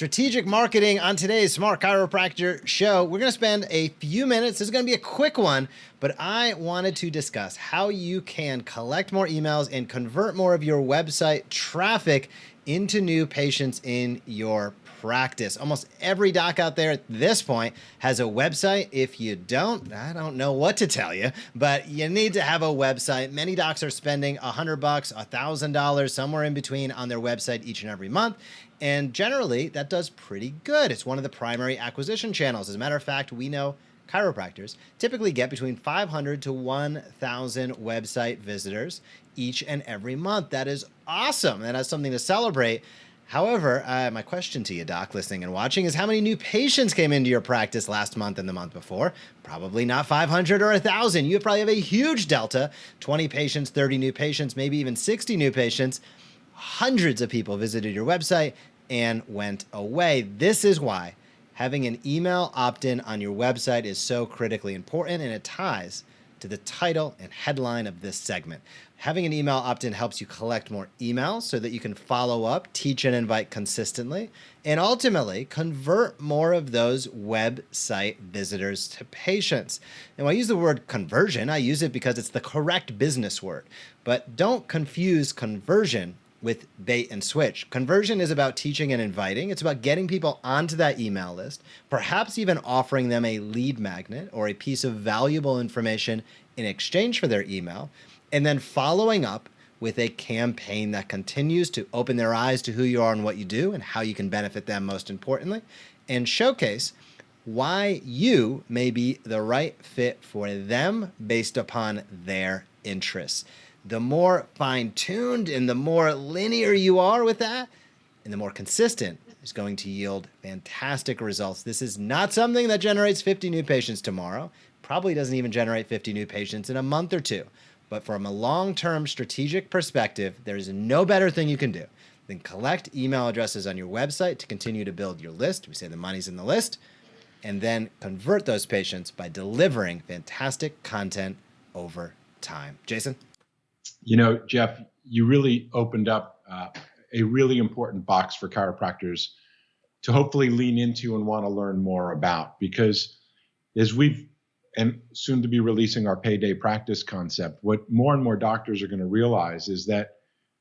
strategic marketing on today's Smart Chiropractor show. We're going to spend a few minutes. This is going to be a quick one, but I wanted to discuss how you can collect more emails and convert more of your website traffic into new patients in your practice. Almost every doc out there at this point has a website. If you don't, I don't know what to tell you, but you need to have a website. Many docs are spending $100, $1,000, somewhere in between on their website each and every month. And generally, that does pretty good. It's one of the primary acquisition channels. As a matter of fact, we know chiropractors typically get between 500 to 1,000 website visitors each and every month. That is awesome. That is something to celebrate. However, my question to you, doc, listening and watching, is how many new patients came into your practice last month and the month before? Probably not 500 or 1,000. You probably have a huge delta, 20 patients, 30 new patients, maybe even 60 new patients. Hundreds of people visited your website and went away. This is why having an email opt-in on your website is so critically important, and it ties to the title and headline of this segment. Having an email opt-in helps you collect more emails so that you can follow up, teach, and invite consistently, and ultimately convert more of those website visitors to patients. And when I use the word conversion, I use it because it's the correct business word. But don't confuse conversion with bait and switch. Conversion is about teaching and inviting. It's about getting people onto that email list, perhaps even offering them a lead magnet or a piece of valuable information in exchange for their email, and then following up with a campaign that continues to open their eyes to who you are and what you do and how you can benefit them most importantly, and showcase why you may be the right fit for them based upon their interests. The more fine-tuned and the more linear you are with that, and the more consistent, is going to yield fantastic results. This is not something that generates 50 new patients tomorrow. Probably doesn't even generate 50 new patients in a month or two. But from a long-term strategic perspective, there is no better thing you can do than collect email addresses on your website to continue to build your list. We say the money's in the list. And then convert those patients by delivering fantastic content over time. Jason? You know, Jeff, you really opened up a really important box for chiropractors to hopefully lean into and want to learn more about, because as we've and soon to be releasing our payday practice concept, what more and more doctors are going to realize is that,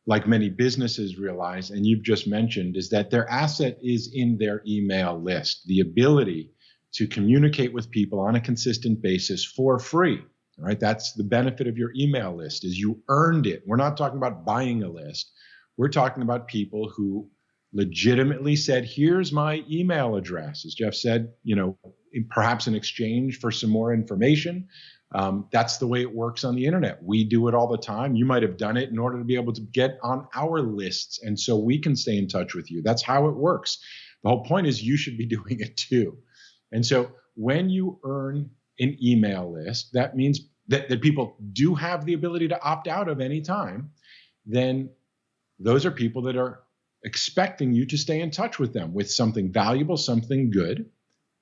like many businesses realize, and you've just mentioned, is that their asset is in their email list, the ability to communicate with people on a consistent basis for free. All right, that's the benefit of your email list, is you earned it. We're not talking about buying a list. We're talking about people who legitimately said, here's my email address. As Jeff said, you know, perhaps in exchange for some more information. That's the way it works on the internet. We do it all the time. You might have done it in order to be able to get on our lists, and so we can stay in touch with you. That's how it works. The whole point is you should be doing it too. And so when you earn an email list, that means that people do have the ability to opt out of any time. Then those are people that are expecting you to stay in touch with them with something valuable, something good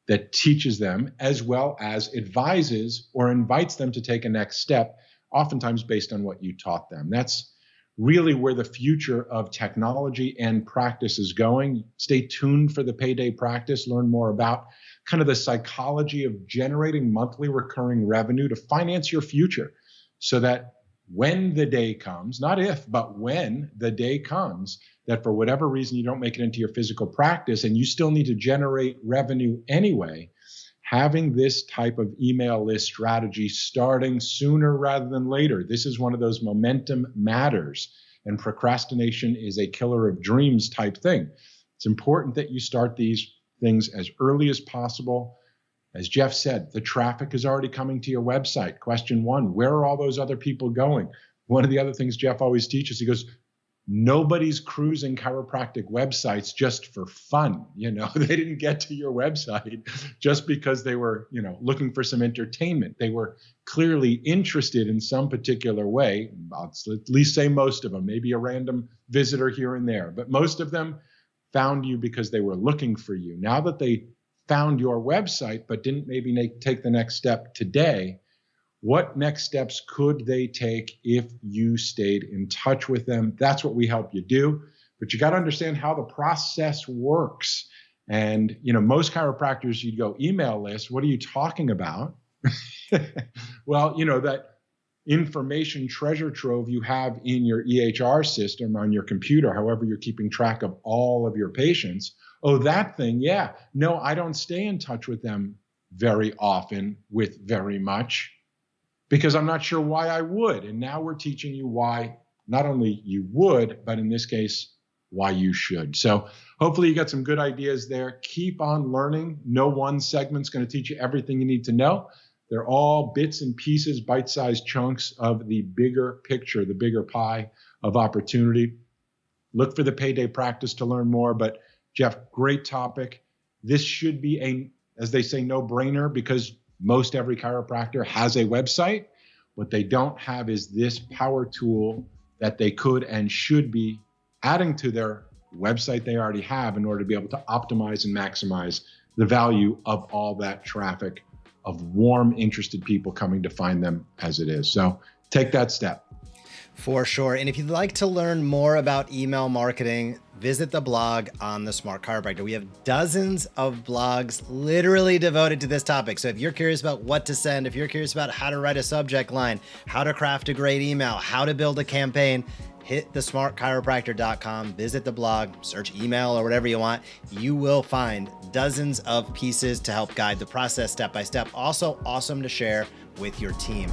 that teaches them, as well as advises or invites them to take a next step, oftentimes based on what you taught them. That's really where the future of technology and practice is going. Stay tuned for the payday practice. Learn more about kind of the psychology of generating monthly recurring revenue to finance your future, so that when the day comes, not if, but when the day comes, that for whatever reason you don't make it into your physical practice and you still need to generate revenue anyway, having this type of email list strategy starting sooner rather than later. This is one of those momentum matters, and procrastination is a killer of dreams type thing. It's important that you start these things as early as possible. As Jeff said, the traffic is already coming to your website. Question one, where are all those other people going? One of the other things Jeff always teaches, he goes, nobody's cruising chiropractic websites just for fun. You know, they didn't get to your website just because they were, you know, looking for some entertainment. They were clearly interested in some particular way. I'll at least say most of them, maybe a random visitor here and there, but most of them found you because they were looking for you. Now that they found your website, but didn't maybe take the next step today, what next steps could they take if you stayed in touch with them? That's what we help you do. But you got to understand how the process works. And, most chiropractors, you'd go email list. What are you talking about? Well, that information treasure trove you have in your EHR system on your computer, however you're keeping track of all of your patients. Oh, that thing. Yeah. No, I don't stay in touch with them very often with very much because I'm not sure why I would. And now we're teaching you why not only you would, but in this case, why you should. So hopefully you got some good ideas there. Keep on learning. No one segment's going to teach you everything you need to know. They're all bits and pieces, bite-sized chunks of the bigger picture, the bigger pie of opportunity. Look for the payday practice to learn more. But Jeff, great topic. This should be as they say, no-brainer because most every chiropractor has a website. What they don't have is this power tool that they could and should be adding to their website they already have in order to be able to optimize and maximize the value of all that traffic of warm, interested people coming to find them as it is. So take that step. For sure. And if you'd like to learn more about email marketing, visit the blog on the Smart Chiropractor. We have dozens of blogs literally devoted to this topic. So if you're curious about what to send, if you're curious about how to write a subject line, how to craft a great email, how to build a campaign, hit the smartchiropractor.com, visit the blog, search email or whatever you want. You will find dozens of pieces to help guide the process step by step. Also awesome to share with your team.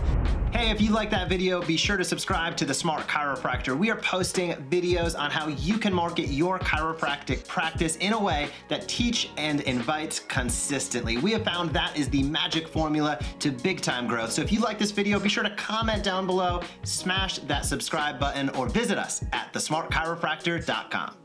Hey, if you like that video, be sure to subscribe to the Smart Chiropractor. We are posting videos on how you can market your chiropractic practice in a way that teach and invites consistently. We have found that is the magic formula to big time growth. So if you like this video, be sure to comment down below, smash that subscribe button, or visit us at thesmartchiropractor.com.